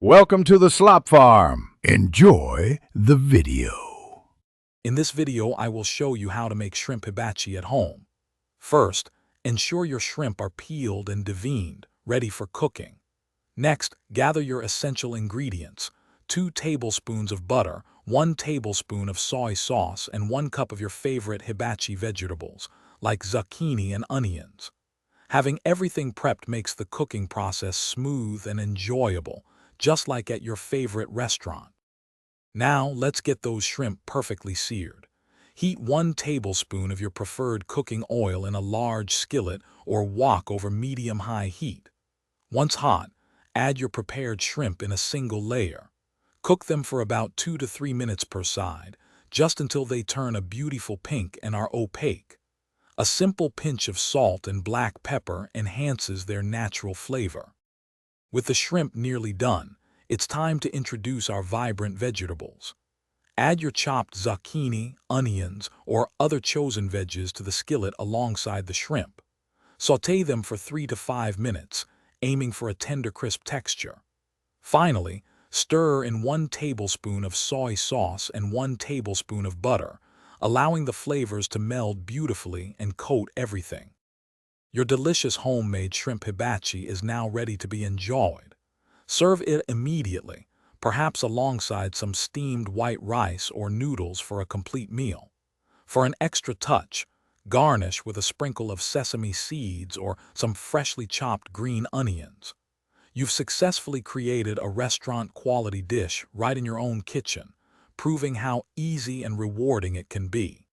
Welcome to the Slop Farm. Enjoy the video. In this video, I will show you how to make shrimp hibachi at home. First, ensure your shrimp are peeled and deveined, ready for cooking. Next, gather your essential ingredients: 2 tablespoons of butter, 1 tablespoon of soy sauce, and 1 cup of your favorite hibachi vegetables, like zucchini and onions. Having everything prepped makes the cooking process smooth and enjoyable, just like at your favorite restaurant. Now, let's get those shrimp perfectly seared. Heat 1 tablespoon of your preferred cooking oil in a large skillet or wok over medium-high heat. Once hot, add your prepared shrimp in a single layer. Cook them for about 2 to 3 minutes per side, just until they turn a beautiful pink and are opaque. A simple pinch of salt and black pepper enhances their natural flavor. With the shrimp nearly done, it's time to introduce our vibrant vegetables. Add your chopped zucchini, onions, or other chosen veggies to the skillet alongside the shrimp. Sauté them for 3 to 5 minutes, aiming for a tender, crisp texture. Finally, stir in 1 tablespoon of soy sauce and 1 tablespoon of butter, allowing the flavors to meld beautifully and coat everything. Your delicious homemade shrimp hibachi is now ready to be enjoyed. Serve it immediately, perhaps alongside some steamed white rice or noodles for a complete meal. For an extra touch, garnish with a sprinkle of sesame seeds or some freshly chopped green onions. You've successfully created a restaurant-quality dish right in your own kitchen, proving how easy and rewarding it can be.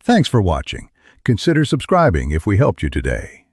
Thanks for watching. Consider subscribing if we helped you today.